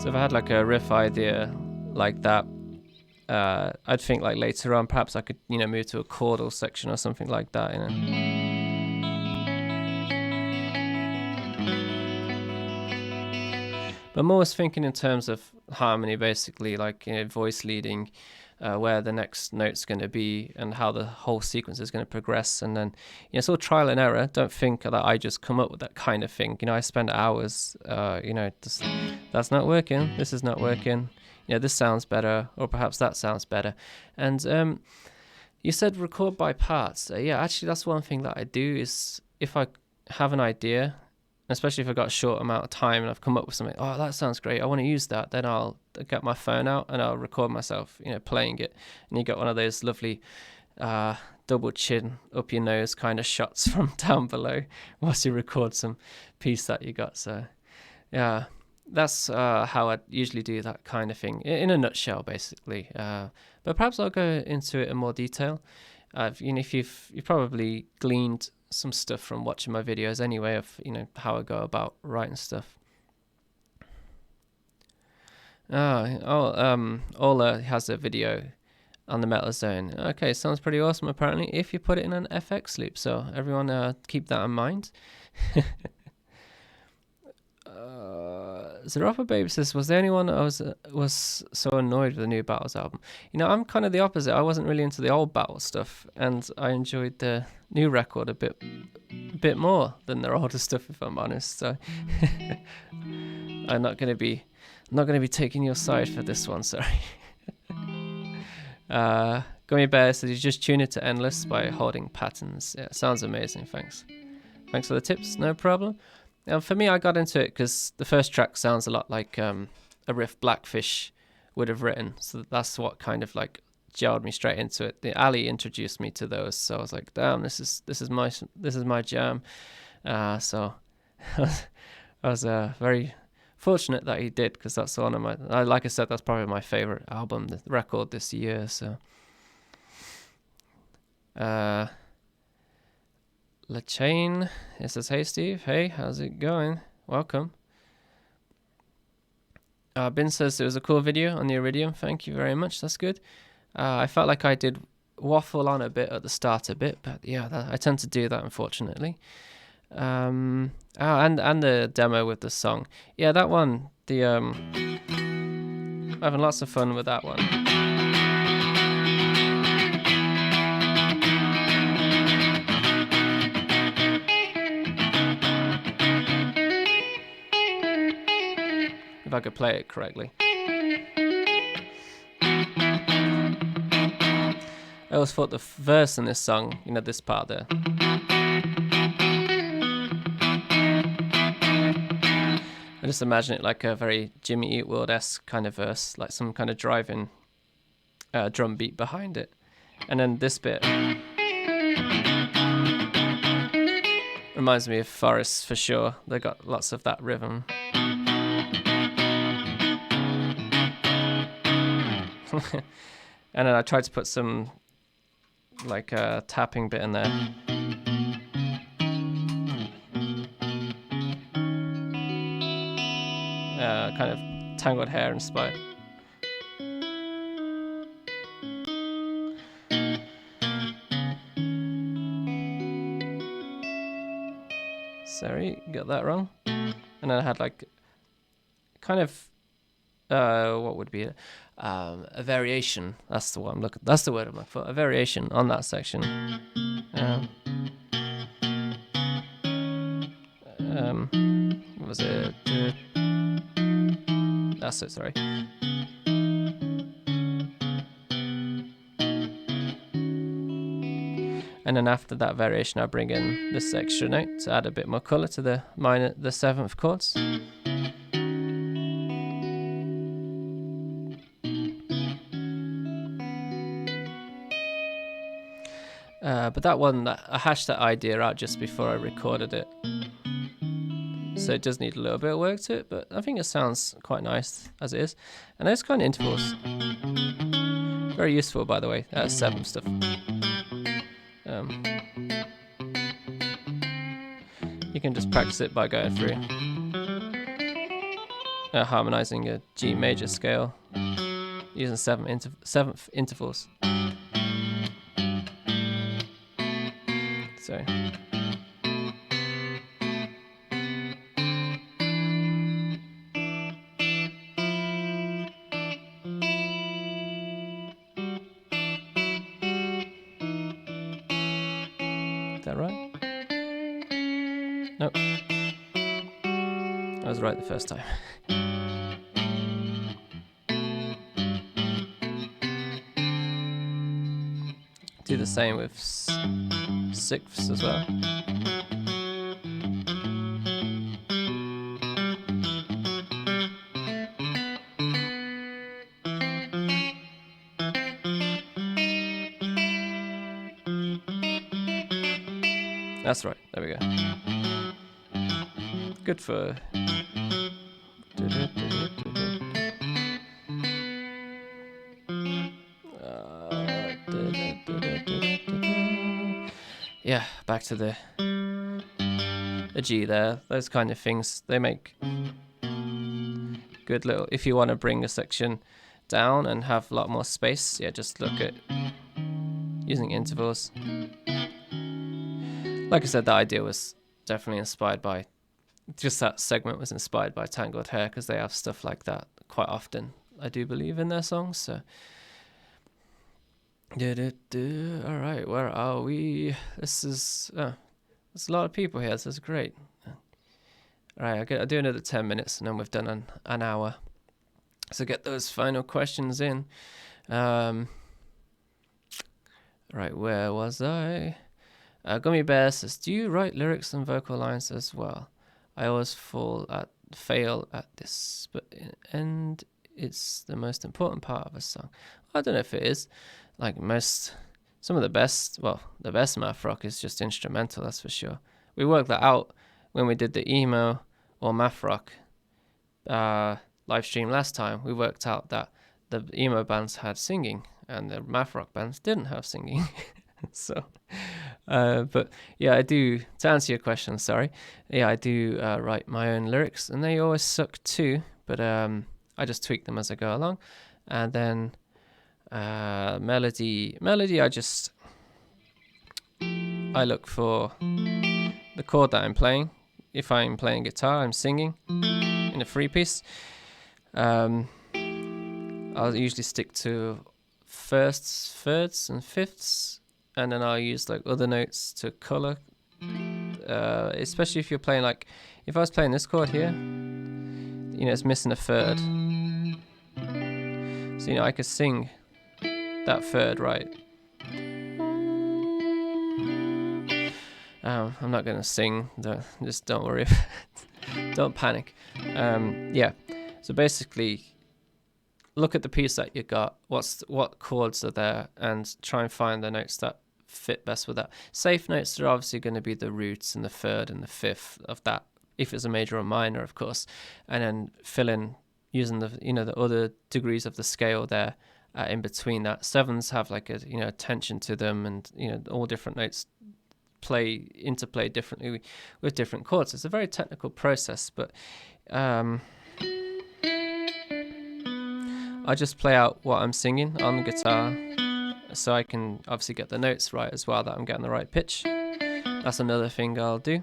So if I had like a riff idea like that, I'd think like later on perhaps I could move to a chordal section or something like that. But I'm always thinking in terms of harmony, basically, like voice leading, where the next note's going to be and how the whole sequence is going to progress. And then it's all trial and error. Don't think that I just come up with that kind of thing. I spend hours, that's not working, this is not working, this sounds better, or perhaps that sounds better. And you said record by parts. Yeah, actually that's one thing that I do, is if I have an idea, especially if I've got a short amount of time and I've come up with something, oh, that sounds great, I want to use that, then I'll get my phone out and I'll record myself, playing it. And you get one of those lovely double chin, up your nose kind of shots from down below whilst you record some piece that you got. So, yeah, that's how I usually do that kind of thing, in a nutshell, basically. But perhaps I'll go into it in more detail. If you've probably gleaned some stuff from watching my videos anyway, of how I go about writing stuff. Ola has a video on the Metal Zone. Okay, sounds pretty awesome apparently, if you put it in an FX loop, so everyone keep that in mind. Zarafa Baby says, was there anyone that was so annoyed with the new Battles album? I'm kind of the opposite. I wasn't really into the old Battle stuff, and I enjoyed the new record a bit more than their older stuff, if I'm honest. So I'm not gonna be taking your side for this one, sorry. Gummy Bear says, you just tune it to Endless by holding patterns. Yeah, sounds amazing. Thanks for the tips. No problem. For me, I got into it because the first track sounds a lot like a riff Blackfish would have written, so that's what kind of like gelled me straight into it. The Ali introduced me to those, so I was like, damn, this is my jam. So I was very fortunate that he did, because that's one of my, like I said, that's probably my favorite album, the record this year. So LaChain, it says, hey Steve, hey, how's it going? Welcome. Bin says it was a cool video on the Iridium. Thank you very much. That's good. I felt like I did waffle on a bit at the start a bit, but yeah, I tend to do that, unfortunately. And the demo with the song. Yeah, that one, I'm having lots of fun with that one. If I could play it correctly. I always thought the verse in this song, this part there. I just imagine it like a very Jimmy Eat World-esque kind of verse, like some kind of driving drum beat behind it. And then this bit reminds me of Forest for sure. They got lots of that rhythm. And then I tried to put some like a tapping bit in there. Kind of Tangled Hair inspired. Sorry, got that wrong. And then I had like kind of what would be a variation. That's the one. That's the word I'm looking for. A variation on that section. What was it? That's it. Sorry. And then after that variation, I bring in this extra note to add a bit more color to the seventh chords. But that one, I hashed that idea out just before I recorded it. So it does need a little bit of work to it, but I think it sounds quite nice as it is. And those kind of intervals. Very useful, by the way, that 7 stuff. You can just practice it by going through harmonizing a G major scale using 7th intervals. So. Is that right? Nope. I was right the first time. Do the same with 6ths as well. That's right, there we go. Good for... Yeah, back to the G there. Those kind of things, they make good little... If you want to bring a section down and have a lot more space, yeah, just look at using intervals. Like I said, the idea was definitely inspired by, just that segment was inspired by Tangled Hair, because they have stuff like that quite often, I do believe, in their songs. So, all right, where are we? This is, there's a lot of people here. This is great. All right, I'll do another 10 minutes, and then we've done an hour. So get those final questions in. Right, where was I? Gummy Bear says, do you write lyrics and vocal lines as well? I always fail at this, but in the end, it's the most important part of a song. I don't know if it is. Like some of the best math rock is just instrumental, that's for sure. We worked that out when we did the emo or math rock live stream last time. We worked out that the emo bands had singing and the math rock bands didn't have singing. So, but yeah, I do. To answer your question, sorry. Yeah, I do write my own lyrics, and they always suck too. But I just tweak them as I go along, and then melody. I look for the chord that I'm playing. If I'm playing guitar, I'm singing in a free piece. I'll usually stick to firsts, thirds, and fifths, and then I'll use like other notes to color. Especially if you're playing like, if I was playing this chord here, it's missing a third. So I could sing that third right. I'm not gonna sing. Just don't worry. Don't panic. Yeah. So basically, look at the piece that you got. What chords are there, and try and find the notes that fit best with that. Safe notes are obviously going to be the roots and the third and the fifth of that, if it's a major or minor, of course, and then fill in using the other degrees of the scale there in between that. Sevenths have like a tension to them, and all different notes interplay differently with different chords. It's a very technical process, but I just play out what I'm singing on the guitar, so I can obviously get the notes right as well, that I'm getting the right pitch. That's another thing I'll do.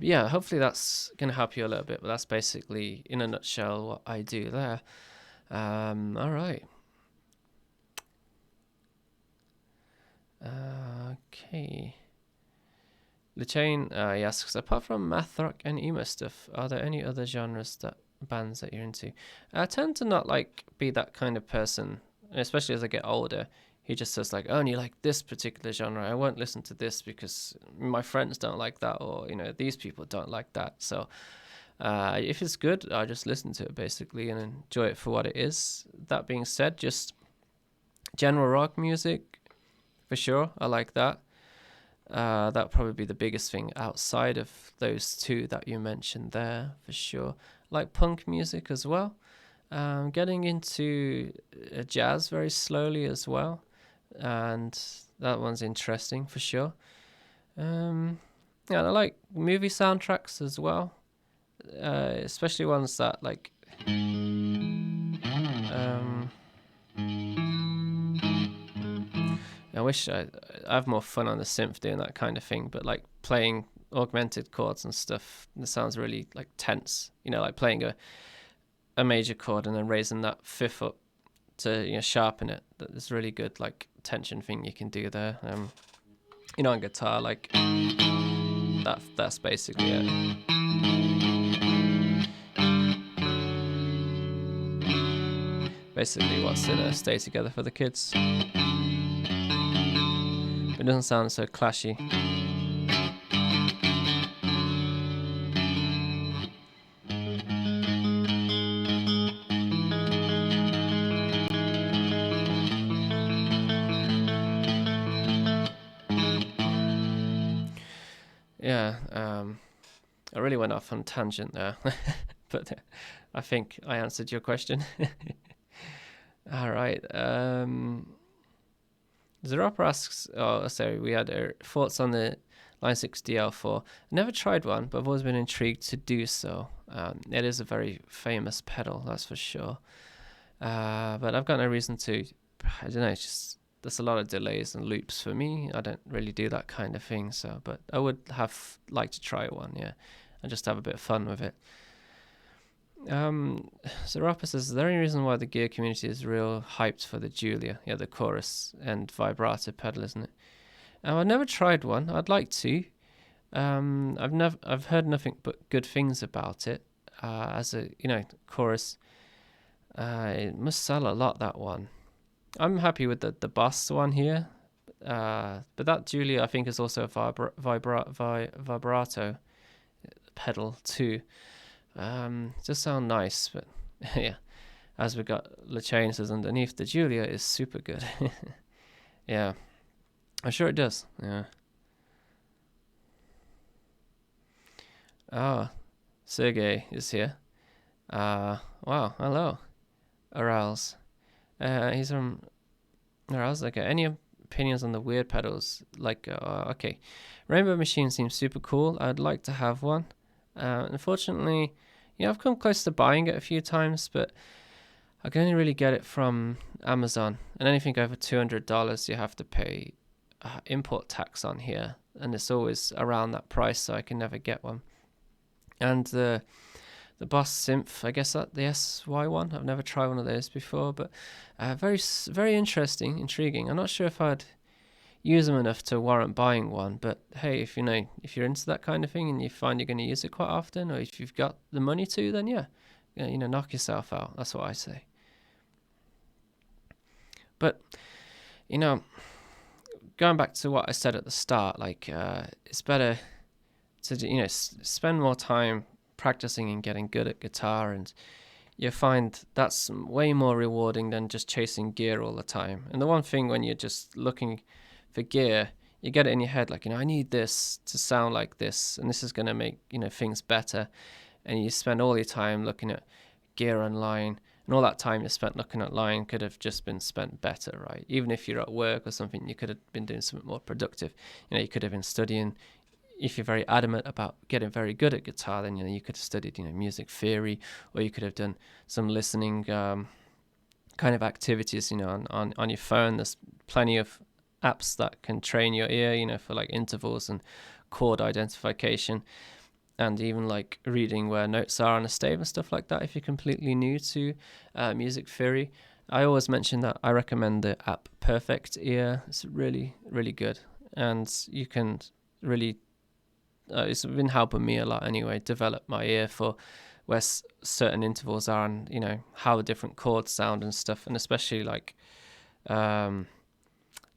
Yeah, hopefully that's going to help you a little bit, but that's basically, in a nutshell, what I do there. All right. Okay. LeChain he asks, apart from math rock and emo stuff, are there any other genres bands that you're into? I tend to not be that kind of person, especially as I get older. He just says like, only like this particular genre. I won't listen to this because my friends don't like that, or these people don't like that. So if it's good, I just listen to it basically and enjoy it for what it is. That being said, just general rock music, for sure, I like that. That'd probably be the biggest thing outside of those two that you mentioned there, for sure. Like punk music as well. Getting into jazz very slowly as well, and that one's interesting for sure. Yeah, I like movie soundtracks as well, especially ones that like. I wish I have more fun on the synth doing that kind of thing, but like playing augmented chords and stuff, it sounds really like tense. Like playing a major chord and then raising that fifth up to sharpen it. That's really good like tension thing you can do there. On guitar, like that's basically it. Basically what's in Stay Together for the Kids. It doesn't sound so clashy. Yeah, I really went off on a tangent there, but I think I answered your question. All right. Zeroper asks, we had thoughts on the Line 6 DL4. I never tried one, but I've always been intrigued to do so. It is a very famous pedal, that's for sure. But I've got no reason to. I don't know, it's just there's a lot of delays and loops for me. I don't really do that kind of thing, but I would have liked to try one, yeah, and just have a bit of fun with it. Zarapa says, is there any reason why the gear community is real hyped for the Julia? Yeah, the chorus and vibrato pedal, isn't it? I've never tried one. I'd like to. I've heard nothing but good things about it. As a chorus, it must sell a lot, that one. I'm happy with the Boss one here, but that Julia I think is also a vibrato pedal too. Just sound nice, but yeah. as we got LeChain says underneath, the Julia is super good. Yeah, I'm sure it does. Yeah. Oh, Sergey is here. Wow, hello, Arouse. He's from Arouse. Okay, any opinions on the weird pedals? Like, okay, Rainbow Machine seems super cool. I'd like to have one. Unfortunately, I've come close to buying it a few times, but I can only really get it from Amazon, and anything over $200 you have to pay import tax on here, and it's always around that price, so I can never get one. And the Boss Synth, I guess that the SY one. I've never tried one of those before, but very interesting, intriguing. I'm not sure if I'd use them enough to warrant buying one, but hey, if you're into that kind of thing and you find you're going to use it quite often, or if you've got the money to, then yeah, knock yourself out. That's what I say. But going back to what I said at the start, like it's better to spend more time practicing and getting good at guitar, and you find that's way more rewarding than just chasing gear all the time. And the one thing when you're just looking for gear, you get it in your head like, I need this to sound like this, and this is going to make things better, and you spend all your time looking at gear online, and all that time you spent looking at line could have just been spent better, right? Even if you're at work or something, you could have been doing something more productive. You could have been studying. If you're very adamant about getting very good at guitar, then you could have studied music theory, or you could have done some listening kind of activities on your phone. There's plenty of apps that can train your ear for like intervals and chord identification, and even like reading where notes are on a stave and stuff like that if you're completely new to music theory. I always mention that I recommend the app Perfect Ear. It's really, really good, and you can really it's been helping me a lot anyway, develop my ear for where certain intervals are, and how the different chords sound and stuff, and especially like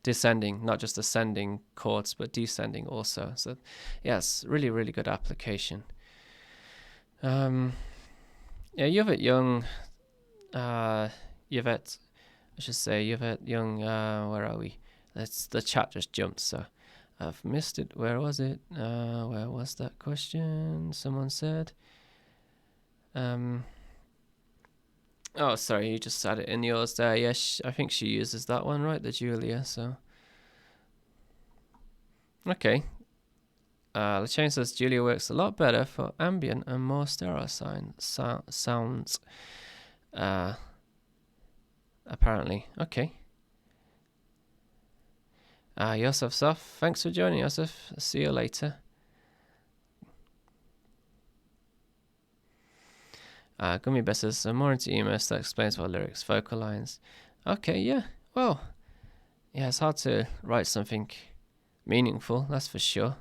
descending, not just ascending chords, but descending also. So yes, really, really good application. Yeah, Yvette Young, Yvette, I should say Yvette Young, where are we? The chat just jumped, so I've missed it. Where was it? Where was that question? Someone said. Oh, sorry, you just said it in yours there. Yes, I think she uses that one, right? The Julia, so. Okay. The chain says Julia works a lot better for ambient and more stereo sounds. Apparently. Okay. Yosef Saf, thanks for joining, Yosef. See you later. Gummy Bear says, more into EMS, that explains why lyrics, vocal lines. Okay, yeah. Well, yeah, it's hard to write something meaningful, that's for sure.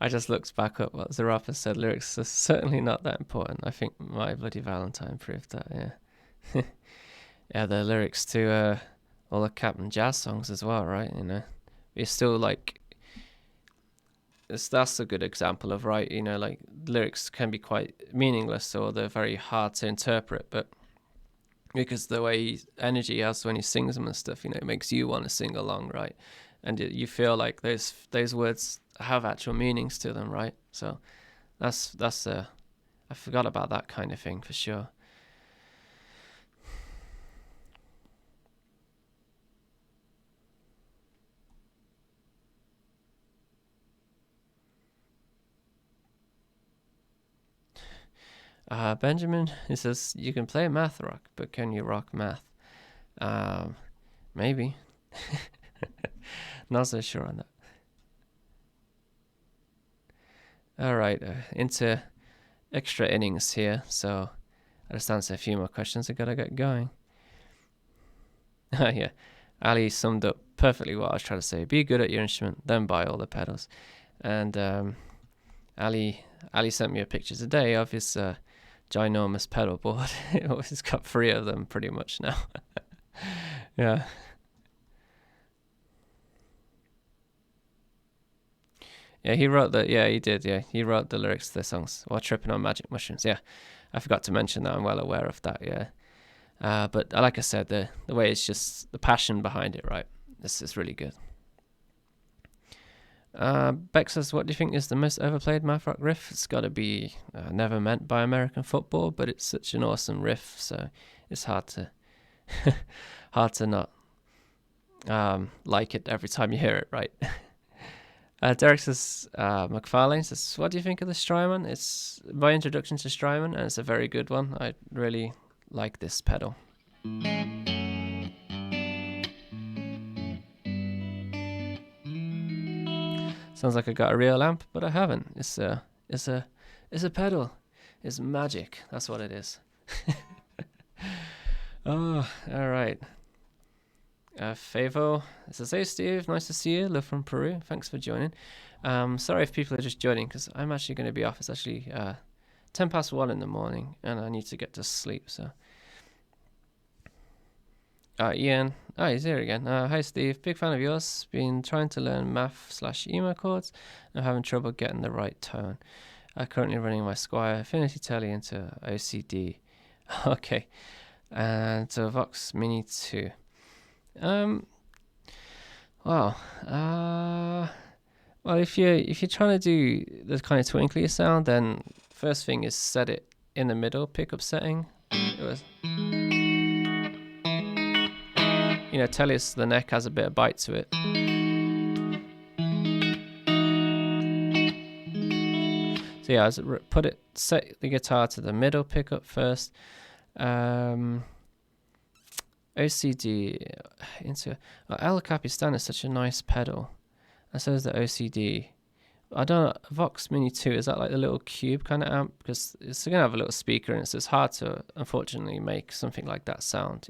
I just looked back up what Zarapa said. Lyrics are certainly not that important. I think My Bloody Valentine proved that, yeah. Yeah, the lyrics to all the Captain Jazz songs as well, right? It's still like... That's a good example of, right, like lyrics can be quite meaningless, or they're very hard to interpret, but because the way energy he has when he sings them and stuff, it makes you want to sing along, right? And you feel like those words have actual meanings to them, right? So that's I forgot about that kind of thing for sure. Benjamin, he says, you can play math rock, but can you rock math? Maybe. Not so sure on that. All right, into extra innings here, so I just answer a few more questions. I gotta get going. Yeah, Ali summed up perfectly what I was trying to say. Be good at your instrument, then buy all the pedals. And Ali sent me a picture today of his ginormous pedal board. He's got 3 of them pretty much now. Yeah. Yeah, he wrote the. Yeah, he did. Yeah, he wrote the lyrics to the songs while tripping on magic mushrooms. Yeah, I forgot to mention that. I'm well aware of that. Yeah. But like I said, the way it's just the passion behind it, right? This is really good. Beck says, what do you think is the most overplayed math rock riff? It's got to be Never Meant by American Football, but it's such an awesome riff, so it's hard to not like it every time you hear it, right? Derek says, McFarlane says, what do you think of the Strymon? It's my introduction to Strymon, and it's a very good one. I really like this pedal. Sounds like I got a real amp, but I haven't. It's a pedal. It's magic. That's what it is. Oh, all right. Favo, it says, hey Steve, nice to see you. Love from Peru. Thanks for joining. Sorry if people are just joining because I'm actually going to be off. It's actually 1:10 in the morning, and I need to get to sleep. So, Ian, he's here again. Hi Steve, big fan of yours. Been trying to learn math/emo chords, and I'm having trouble getting the right tone. Currently running my Squire Affinity Telly into OCD. Okay, and so Vox Mini 2. Wow. Well, if you're trying to do the kind of twinkly sound, then first thing is set it in the middle pickup setting. It was, Telly's the neck has a bit of bite to it. So yeah, set the guitar to the middle pickup first. OCD into El Capistan is such a nice pedal, and so is the OCD. I don't know, Vox Mini 2, is that like the little cube kind of amp? Because it's going to have a little speaker, and it's hard to unfortunately make something like that sound,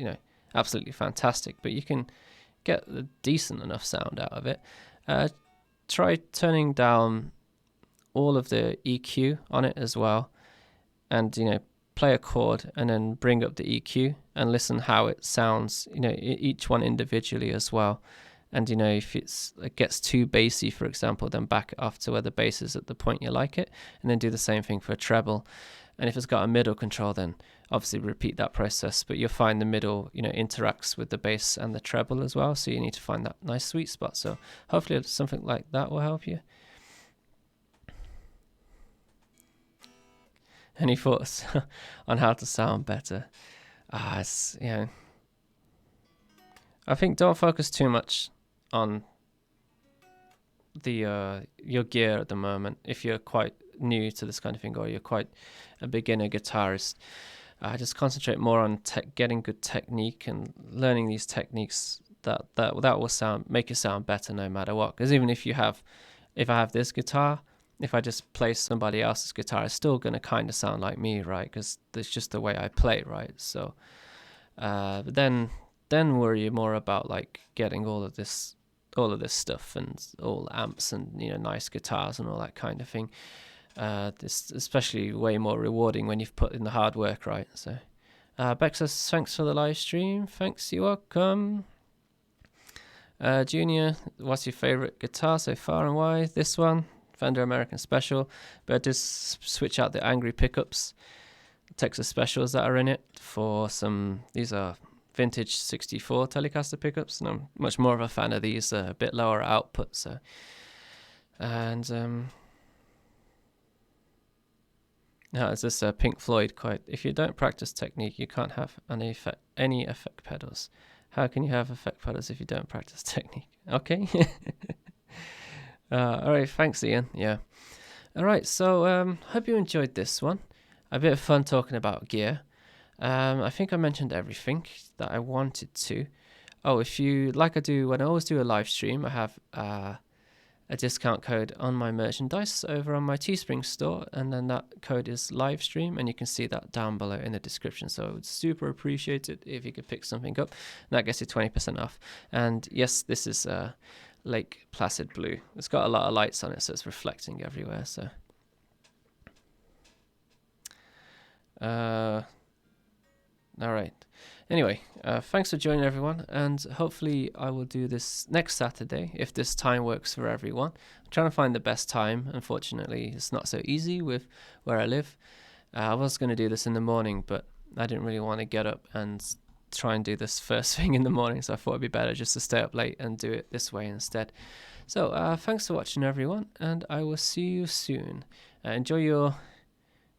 absolutely fantastic, but you can get a decent enough sound out of it. Try turning down all of the EQ on it as well, and play a chord and then bring up the EQ and listen how it sounds, each one individually as well. And if it gets too bassy, for example, then back it off to where the bass is at the point you like it, and then do the same thing for a treble. And if it's got a middle control, then obviously repeat that process, but you'll find the middle interacts with the bass and the treble as well, so you need to find that nice sweet spot. So hopefully something like that will help you. Any thoughts on how to sound better? I think don't focus too much on the your gear at the moment. If you're quite new to this kind of thing, or you're quite a beginner guitarist, just concentrate more on getting good technique and learning these techniques that will make you sound better no matter what. Because even if I have this guitar, if I just play somebody else's guitar, it's still going to kind of sound like me, right? Because that's just the way I play, right? So, but then worry more about like getting all of this stuff and all amps and nice guitars and all that kind of thing. It's especially way more rewarding when you've put in the hard work, right? So, Beck says, thanks for the live stream. Thanks, you're welcome. Junior, what's your favorite guitar so far and why? This one. Fender American Special, but I just switch out the angry pickups, Texas Specials that are in it for these are vintage 64 Telecaster pickups, and I'm much more of a fan of these, a bit lower output. So, and now it's this Pink Floyd quote: if you don't practice technique, you can't have any effect pedals. How can you have effect pedals if you don't practice technique? Okay. All right, thanks, Ian. Yeah. All right, so hope you enjoyed this one. A bit of fun talking about gear. I think I mentioned everything that I wanted to. Oh, if you like I do when I always do a live stream, I have a discount code on my merchandise over on my Teespring store, and then that code is livestream, and you can see that down below in the description. So I would super appreciate it if you could pick something up, and that gets you 20% off. And yes, this is Lake Placid blue. It's got a lot of lights on it, so it's reflecting everywhere. So All right. Anyway, thanks for joining everyone, and hopefully I will do this next Saturday if this time works for everyone. I'm trying to find the best time. Unfortunately, it's not so easy with where I live. I was going to do this in the morning, but I didn't really want to get up and try and do this first thing in the morning, so I thought it'd be better just to stay up late and do it this way instead. So thanks for watching, everyone, and I will see you soon. Enjoy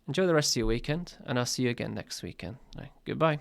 the rest of your weekend, and I'll see you again next weekend. Right, goodbye.